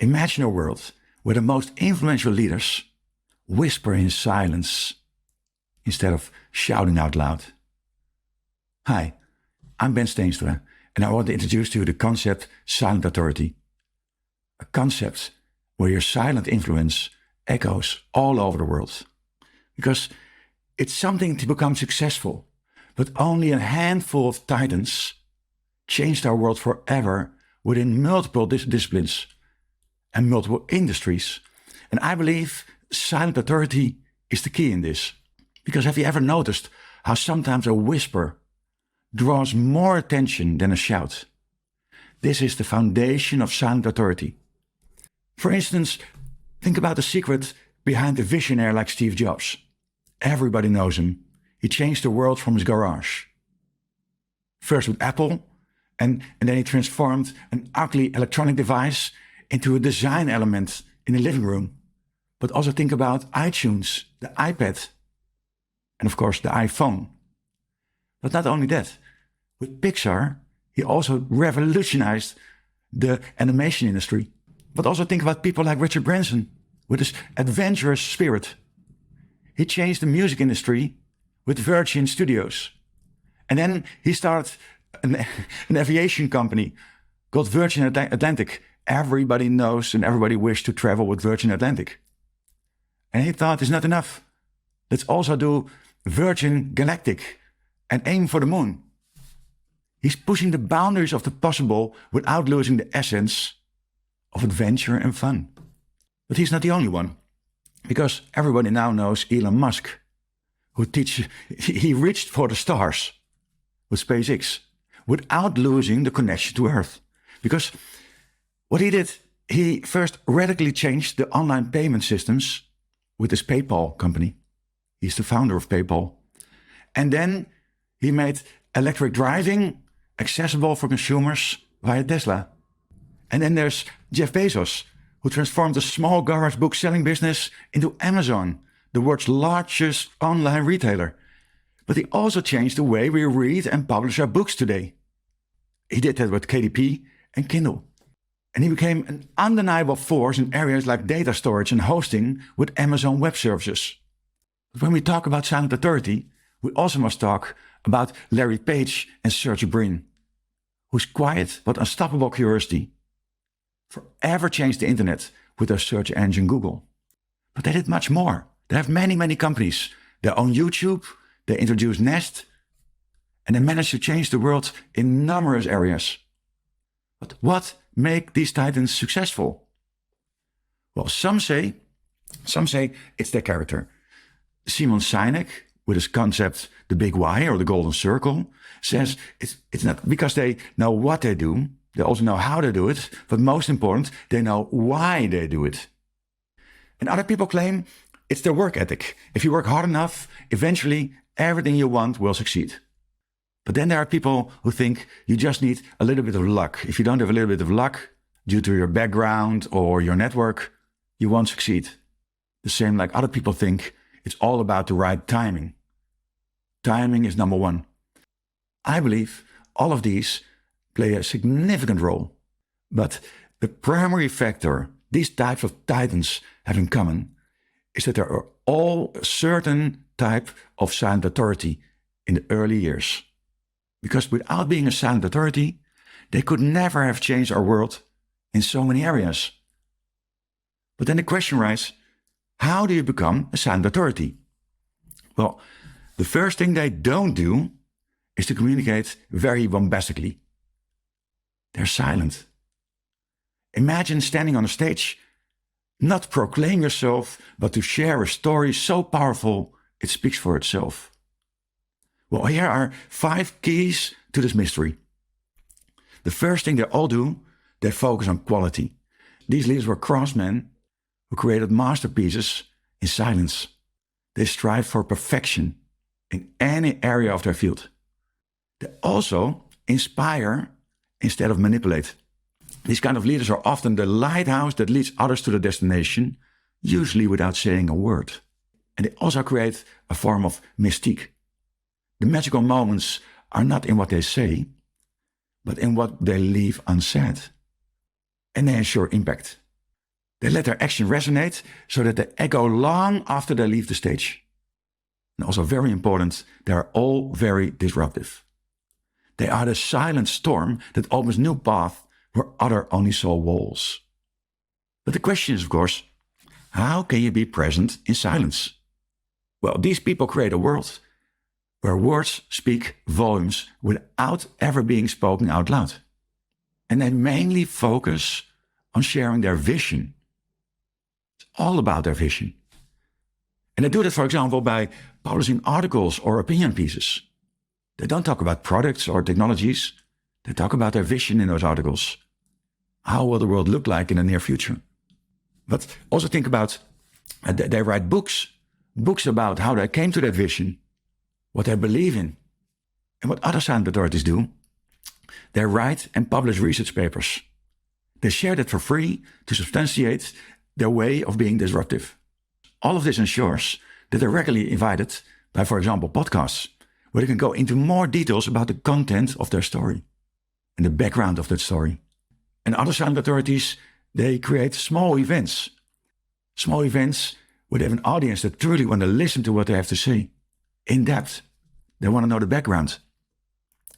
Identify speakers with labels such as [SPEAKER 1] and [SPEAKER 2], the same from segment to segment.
[SPEAKER 1] Imagine a world where the most influential leaders whisper in silence instead of shouting out loud. Hi, I'm Steenstra, and I want to introduce to you the concept silent authority. A concept where your silent influence echoes all over the world. Because it's something to become successful, but only a handful of titans changed our world forever within multiple disciplines and multiple industries. And I believe silent authority is the key in this. Because have you ever noticed how sometimes a whisper draws more attention than a shout? This is the foundation of silent authority. For instance, think about the secret behind a visionary like Steve Jobs. Everybody knows him. He changed the world from his garage. First with Apple, and then he transformed an ugly electronic device into a design element in the living room. But also think about iTunes, the iPad, and of course the iPhone. But not only that, with Pixar, he also revolutionized the animation industry. But also think about people like Richard Branson with his adventurous spirit. He changed the music industry with Virgin Studios. And then he started an aviation company called Virgin Atlantic. Everybody knows and everybody wished to travel with Virgin Atlantic. And he thought it's not enough. Let's also do Virgin Galactic and aim for the moon. He's pushing the boundaries of the possible without losing the essence of adventure and fun. But he's not the only one. Because everybody now knows Elon Musk, he reached for the stars with SpaceX without losing the connection to Earth. Because what he did, he first radically changed the online payment systems with his PayPal company. He's the founder of PayPal. And then he made electric driving accessible for consumers via Tesla. And then there's Jeff Bezos, who transformed a small garage book selling business into Amazon, the world's largest online retailer. But he also changed the way we read and publish our books today. He did that with KDP and Kindle. And he became an undeniable force in areas like data storage and hosting with Amazon Web Services. But when we talk about silent authority, we also must talk about Larry Page and Sergey Brin, whose quiet but unstoppable curiosity forever changed the internet with their search engine Google. But they did much more. They have many, many companies. They own YouTube, they introduced Nest, and they managed to change the world in numerous areas. But what makes these titans successful? Well, some say it's their character. Simon Sinek, with his concept, the big why or the golden circle, says it's not because they know what they do, they also know how they do it, but most important, they know why they do it. And other people claim it's their work ethic. If you work hard enough, eventually everything you want will succeed. But then there are people who think you just need a little bit of luck. If you don't have a little bit of luck due to your background or your network, you won't succeed. The same like other people think it's all about the right timing. Timing is number one. I believe all of these play a significant role. But the primary factor these types of titans have in common is that they are all a certain type of silent authority in the early years. Because without being a silent authority, they could never have changed our world in so many areas. But then the question arises, how do you become a silent authority? Well, the first thing they don't do is to communicate very bombastically. They're silent. Imagine standing on a stage, not proclaim yourself, but to share a story so powerful it speaks for itself. Well, here are 5 keys to this mystery. The first thing they all do, they focus on quality. These leaders were craftsmen who created masterpieces in silence. They strive for perfection in any area of their field. They also inspire instead of manipulate. These kind of leaders are often the lighthouse that leads others to the destination, usually without saying a word. And they also create a form of mystique. The magical moments are not in what they say, but in what they leave unsaid. And they ensure impact. They let their action resonate so that they echo long after they leave the stage. And also very important, they are all very disruptive. They are the silent storm that opens new paths where others only saw walls. But the question is, of course, how can you be present in silence? Well, these people create a world where words speak volumes without ever being spoken out loud. And they mainly focus on sharing their vision. It's all about their vision. And they do that, for example, by publishing articles or opinion pieces. They don't talk about products or technologies. They talk about their vision in those articles. How will the world look like in the near future? But also think about, they write books about how they came to that vision, what they believe in. And what other silent authorities do, they write and publish research papers. They share that for free to substantiate their way of being disruptive. All of this ensures that they're regularly invited by, for example, podcasts, where they can go into more details about the content of their story and the background of that story. And other silent authorities, they create small events where they have an audience that truly want to listen to what they have to say in depth. They want to know the background.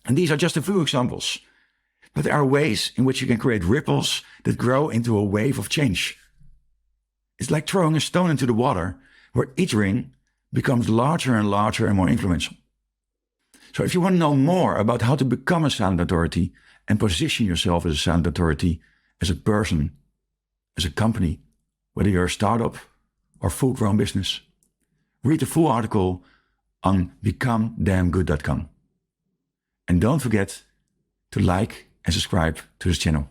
[SPEAKER 1] And these are just a few examples. But there are ways in which you can create ripples that grow into a wave of change. It's like throwing a stone into the water where each ring becomes larger and larger and more influential. So if you want to know more about how to become a silent authority and position yourself as a silent authority, as a person, as a company, whether you're a startup or full-grown business, read the full article on becomedamngood.com. And don't forget to like and subscribe to this channel.